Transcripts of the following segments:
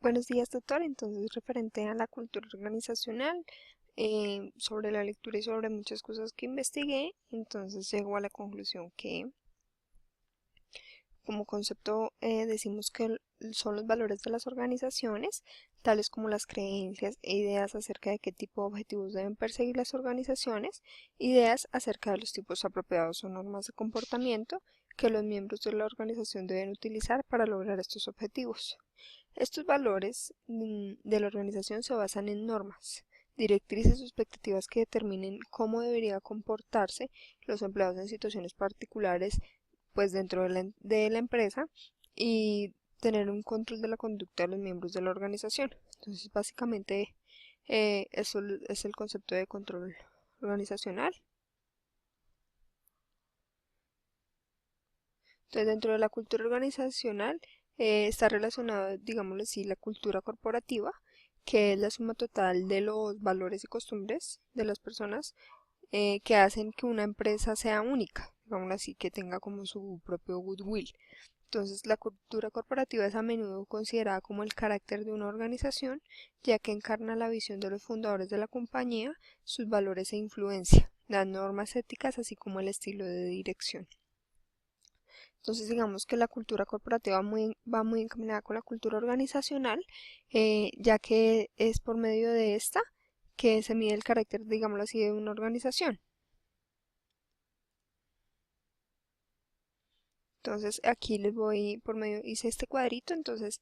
Buenos días, doctor. Entonces, referente a la cultura organizacional, sobre la lectura y sobre muchas cosas que investigué, entonces llego a la conclusión que como concepto decimos que son los valores de las organizaciones, tales como las creencias e ideas acerca de qué tipo de objetivos deben perseguir las organizaciones, ideas acerca de los tipos apropiados o normas de comportamiento que los miembros de la organización deben utilizar para lograr estos objetivos. Estos valores de la organización se basan en normas, directrices o expectativas que determinen cómo debería comportarse los empleados en situaciones particulares, pues dentro de la empresa, y tener un control de la conducta de los miembros de la organización. Entonces, básicamente, eso es el concepto de control organizacional. Entonces, dentro de la cultura organizacional está relacionado, digámoslo así, la cultura corporativa, que es la suma total de los valores y costumbres de las personas que hacen que una empresa sea única, digámoslo así, que tenga como su propio goodwill. Entonces, la cultura corporativa es a menudo considerada como el carácter de una organización, ya que encarna la visión de los fundadores de la compañía, sus valores e influencia, las normas éticas, así como el estilo de dirección. Entonces, digamos que la cultura corporativa va muy encaminada con la cultura organizacional, ya que es por medio de esta que se mide el carácter, digámoslo así, de una organización. Entonces, aquí les voy por medio, hice este cuadrito, entonces,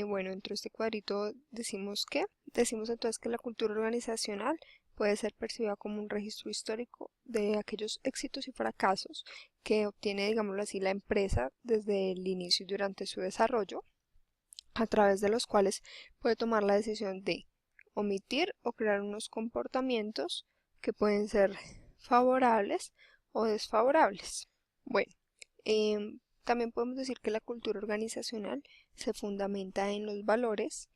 bueno, dentro de este cuadrito decimos entonces que la cultura organizacional puede ser percibida como un registro histórico de aquellos éxitos y fracasos que obtiene, digámoslo así, la empresa desde el inicio y durante su desarrollo, a través de los cuales puede tomar la decisión de omitir o crear unos comportamientos que pueden ser favorables o desfavorables. Bueno, también podemos decir que la cultura organizacional se fundamenta en los valores,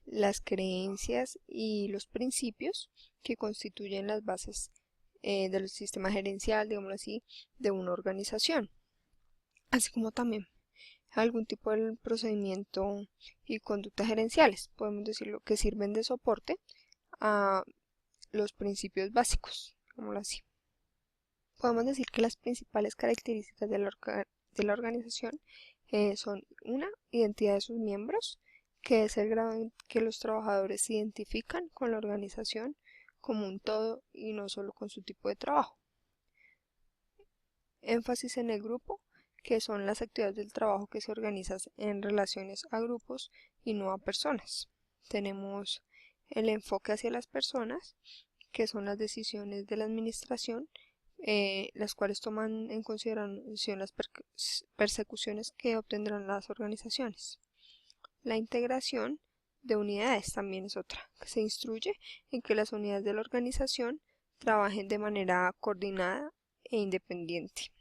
las creencias y los principios que constituyen las bases del sistema gerencial, digámoslo así, de una organización, así como también algún tipo de procedimiento y conducta gerenciales, podemos decirlo, que sirven de soporte a los principios básicos, digámoslo así. Podemos decir que las principales características de la organización son una, identidad de sus miembros, que es el grado en que los trabajadores se identifican con la organización como un todo y no solo con su tipo de trabajo. Énfasis en el grupo, que son las actividades del trabajo que se organizan en relaciones a grupos y no a personas. Tenemos el enfoque hacia las personas, que son las decisiones de la administración, las cuales toman en consideración las persecuciones que obtendrán las organizaciones. La integración de unidades también es otra, que se instruye en que las unidades de la organización trabajen de manera coordinada e independiente.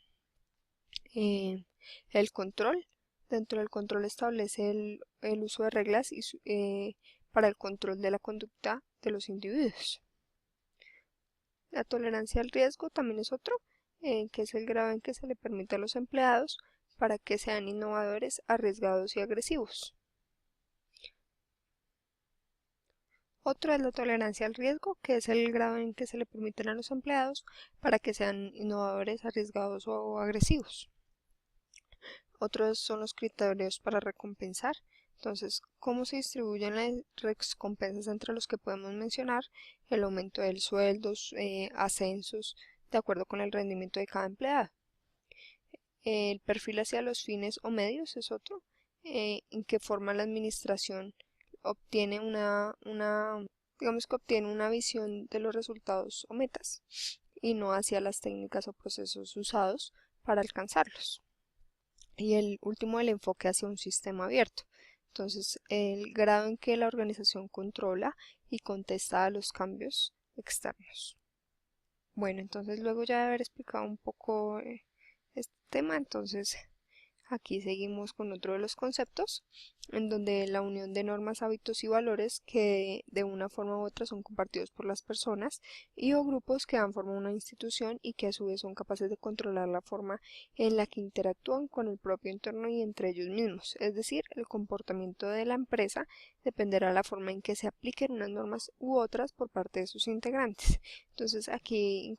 Eh, el control. Dentro del control establece el uso de reglas para el control de la conducta de los individuos. La tolerancia al riesgo también es otro, que es el grado en que se le permite a los empleados para que sean innovadores, arriesgados y agresivos. Otro es la tolerancia al riesgo, que es el grado en que se le permiten a los empleados para que sean innovadores, arriesgados o agresivos. Otros son los criterios para recompensar. Entonces, ¿cómo se distribuyen las recompensas entre los que podemos mencionar? El aumento del sueldo, ascensos, de acuerdo con el rendimiento de cada empleado. El perfil hacia los fines o medios es otro, en qué forma la administración obtiene digamos que obtiene una visión de los resultados o metas y no hacia las técnicas o procesos usados para alcanzarlos. Y el último, el enfoque hacia un sistema abierto. Entonces, el grado en que la organización controla y contesta a los cambios externos. Bueno, entonces luego ya de haber explicado un poco este tema, entonces Aquí seguimos con otro de los conceptos, en donde la unión de normas, hábitos y valores que de una forma u otra son compartidos por las personas y o grupos que dan forma a una institución y que a su vez son capaces de controlar la forma en la que interactúan con el propio entorno y entre ellos mismos. Es decir, el comportamiento de la empresa dependerá de la forma en que se apliquen unas normas u otras por parte de sus integrantes. Entonces aquí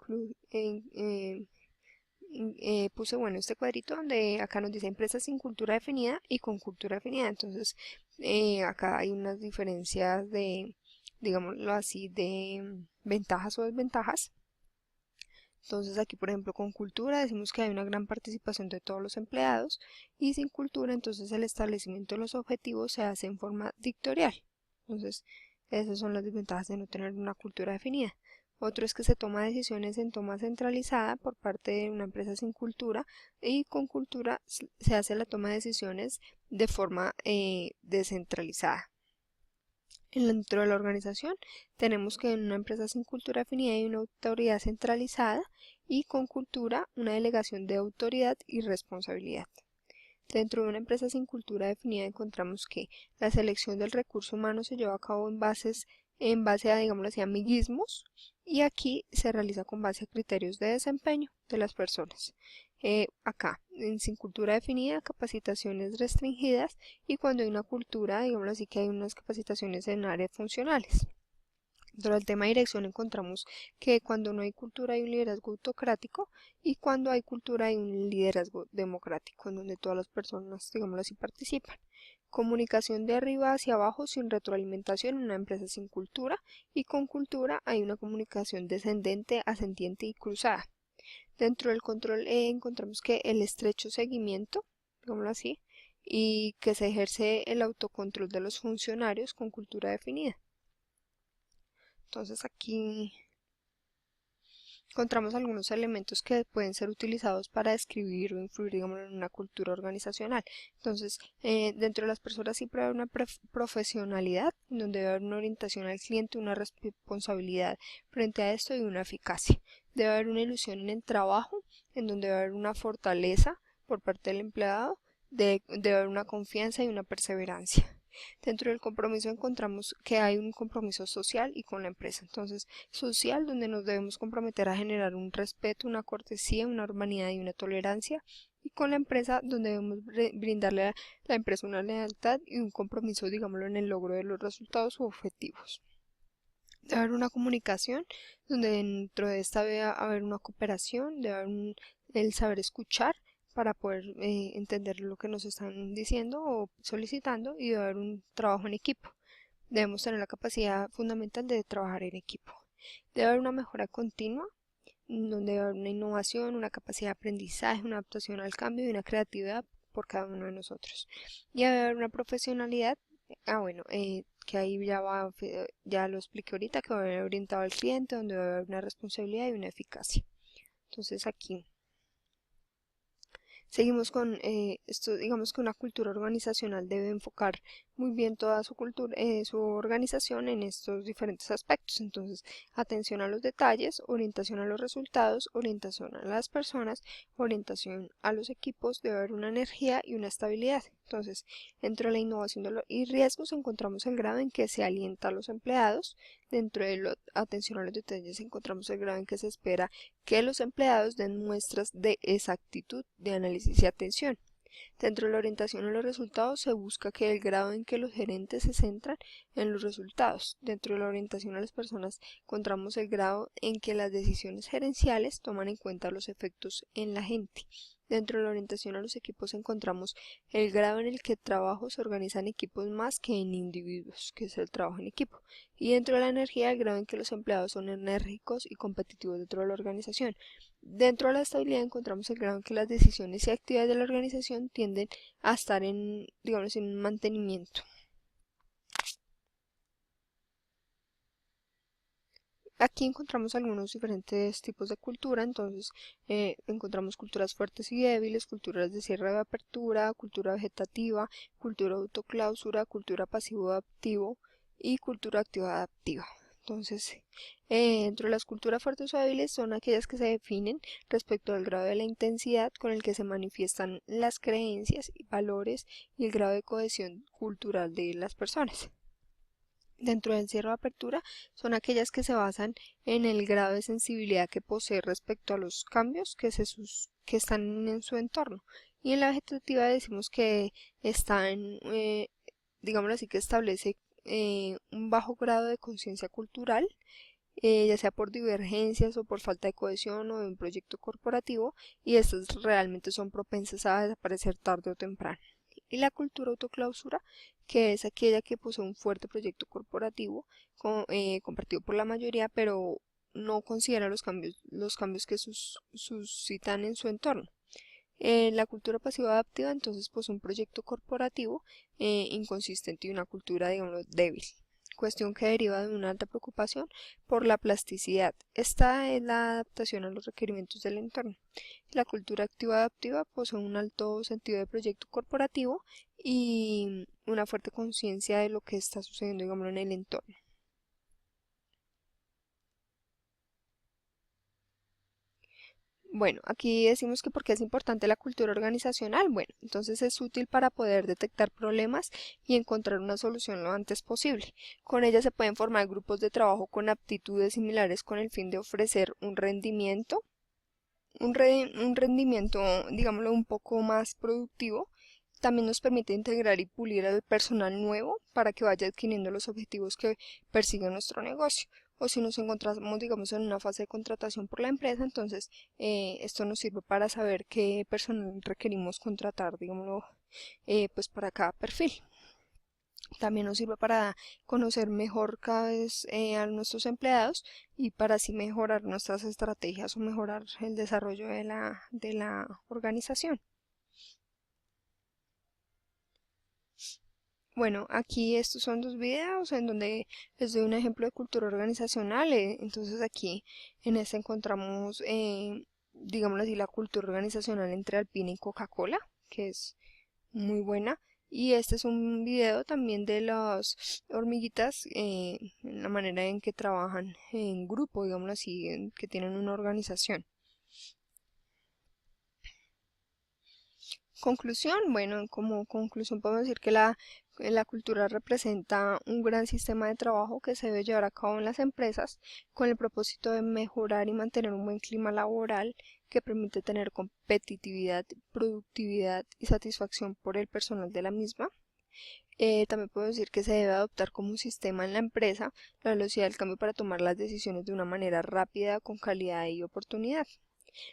puse, bueno, este cuadrito donde acá nos dice empresas sin cultura definida y con cultura definida. Entonces, acá hay unas diferencias de, digámoslo así, de ventajas o desventajas. Entonces aquí, por ejemplo, con cultura decimos que hay una gran participación de todos los empleados y sin cultura, entonces el establecimiento de los objetivos se hace en forma dictatorial. Entonces, esas son las desventajas de no tener una cultura definida. Otro es que se toma decisiones en toma centralizada por parte de una empresa sin cultura y con cultura se hace la toma de decisiones de forma descentralizada. Dentro de la organización tenemos que en una empresa sin cultura definida hay una autoridad centralizada y con cultura una delegación de autoridad y responsabilidad. Dentro de una empresa sin cultura definida encontramos que la selección del recurso humano se lleva a cabo en base a, digamos así, amiguismos y aquí se realiza con base a criterios de desempeño de las personas. Acá, sin cultura definida, capacitaciones restringidas y cuando hay una cultura, digamos así, que hay unas capacitaciones en áreas funcionales. Dentro del tema de dirección encontramos que cuando no hay cultura hay un liderazgo autocrático y cuando hay cultura hay un liderazgo democrático en donde todas las personas, digámoslo así, participan. Comunicación de arriba hacia abajo sin retroalimentación en una empresa sin cultura y con cultura hay una comunicación descendente, ascendiente y cruzada. Dentro del control encontramos que el estrecho seguimiento, digámoslo así, y que se ejerce el autocontrol de los funcionarios con cultura definida. Entonces aquí encontramos algunos elementos que pueden ser utilizados para describir o influir, digamos, en una cultura organizacional. Entonces, dentro de las personas siempre hay una profesionalidad, donde debe haber una orientación al cliente, una responsabilidad frente a esto y una eficacia. Debe haber una ilusión en el trabajo, en donde debe haber una fortaleza por parte del empleado, debe haber una confianza y una perseverancia. Dentro del compromiso encontramos que hay un compromiso social y con la empresa. Entonces, social, donde nos debemos comprometer a generar un respeto, una cortesía, una urbanidad y una tolerancia. Y con la empresa, donde debemos brindarle a la empresa una lealtad y un compromiso, digámoslo, en el logro de los resultados u objetivos. Debe haber una comunicación, donde dentro de esta debe haber una cooperación, debe haber el saber escuchar para poder entender lo que nos están diciendo o solicitando y debe haber un trabajo en equipo. Debemos tener la capacidad fundamental de trabajar en equipo. Debe haber una mejora continua, donde debe haber una innovación, una capacidad de aprendizaje, una adaptación al cambio y una creatividad por cada uno de nosotros. Y debe haber una profesionalidad, bueno, que ahí ya lo expliqué ahorita, que va a haber orientado al cliente, donde va a haber una responsabilidad y una eficacia. Entonces aquí seguimos con esto, digamos que una cultura organizacional debe enfocar muy bien toda su cultura, su organización en estos diferentes aspectos. Entonces, atención a los detalles, orientación a los resultados, orientación a las personas, orientación a los equipos, debe haber una energía y una estabilidad. Entonces, dentro de la innovación y riesgos encontramos el grado en que se alienta a los empleados. Dentro de la atención a los detalles encontramos el grado en que se espera que los empleados den muestras de exactitud de análisis y atención. Dentro de la orientación a los resultados se busca que el grado en que los gerentes se centran en los resultados. Dentro de la orientación a las personas encontramos el grado en que las decisiones gerenciales toman en cuenta los efectos en la gente. Dentro de la orientación a los equipos encontramos el grado en el que el trabajo se organiza en equipos más que en individuos, que es el trabajo en equipo. Y dentro de la energía, el grado en que los empleados son enérgicos y competitivos dentro de la organización. Dentro de la estabilidad encontramos el grado en que las decisiones y actividades de la organización tienden a estar en, digamos, en un mantenimiento. Aquí encontramos algunos diferentes tipos de cultura, entonces encontramos culturas fuertes y débiles, culturas de cierre de apertura, cultura vegetativa, cultura autoclausura, cultura pasivo-adaptivo y cultura activa-adaptiva. Entonces, dentro de las culturas fuertes o débiles son aquellas que se definen respecto al grado de la intensidad con el que se manifiestan las creencias y valores y el grado de cohesión cultural de las personas. Dentro del cierre o apertura son aquellas que se basan en el grado de sensibilidad que posee respecto a los cambios que están en su entorno. Y en la vegetativa decimos que está digámoslo así, que establece un bajo grado de conciencia cultural, ya sea por divergencias o por falta de cohesión o de un proyecto corporativo, y estas realmente son propensas a desaparecer tarde o temprano. Y la cultura autoclausura, que es aquella que posee un fuerte proyecto corporativo compartido por la mayoría, pero no considera los cambios que suscitan en su entorno. La cultura pasiva adaptiva entonces posee un proyecto corporativo inconsistente y una cultura, digamos, débil, cuestión que deriva de una alta preocupación por la plasticidad. Esta es la adaptación a los requerimientos del entorno. La cultura activa adaptiva posee un alto sentido de proyecto corporativo y una fuerte conciencia de lo que está sucediendo, digamos, en el entorno. Bueno, aquí decimos que porque es importante la cultura organizacional. Bueno, entonces es útil para poder detectar problemas y encontrar una solución lo antes posible. Con ella se pueden formar grupos de trabajo con aptitudes similares con el fin de ofrecer un rendimiento, digámoslo, un poco más productivo. También nos permite integrar y pulir al personal nuevo para que vaya adquiriendo los objetivos que persigue nuestro negocio. O si nos encontramos, digamos, en una fase de contratación por la empresa, entonces esto nos sirve para saber qué personal requerimos contratar, digámoslo, pues para cada perfil. También nos sirve para conocer mejor cada vez a nuestros empleados y para así mejorar nuestras estrategias o mejorar el desarrollo de la organización. Bueno, aquí estos son dos videos en donde les doy un ejemplo de cultura organizacional. Entonces aquí en este encontramos, digámoslo así, la cultura organizacional entre Alpine y Coca-Cola, que es muy buena. Y este es un video también de las hormiguitas, la manera en que trabajan en grupo, digámoslo así, que tienen una organización. Conclusión, bueno, como conclusión podemos decir que la cultura representa un gran sistema de trabajo que se debe llevar a cabo en las empresas con el propósito de mejorar y mantener un buen clima laboral que permite tener competitividad, productividad y satisfacción por el personal de la misma. También puedo decir que se debe adoptar como un sistema en la empresa la velocidad del cambio para tomar las decisiones de una manera rápida, con calidad y oportunidad.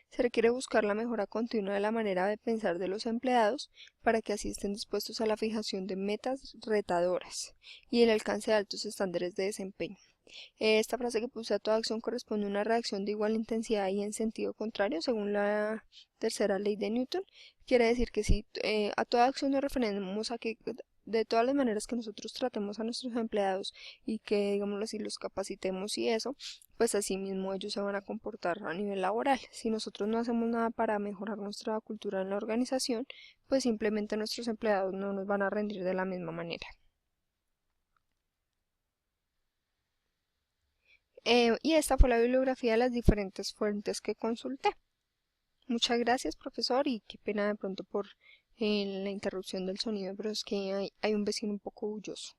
Se requiere buscar la mejora continua de la manera de pensar de los empleados para que así estén dispuestos a la fijación de metas retadoras y el alcance de altos estándares de desempeño. Esta frase que puse: a toda acción corresponde una reacción de igual intensidad y en sentido contrario, según la tercera ley de Newton. Quiere decir que si a toda acción nos referimos a que de todas las maneras que nosotros tratemos a nuestros empleados y que, digámoslo así, los capacitemos y eso, pues así mismo ellos se van a comportar a nivel laboral. Si nosotros no hacemos nada para mejorar nuestra cultura en la organización, pues simplemente nuestros empleados no nos van a rendir de la misma manera. Y esta fue la bibliografía de las diferentes fuentes que consulté. Muchas gracias, profesor, y qué pena de pronto por la interrupción del sonido, pero es que hay un vecino un poco bulloso.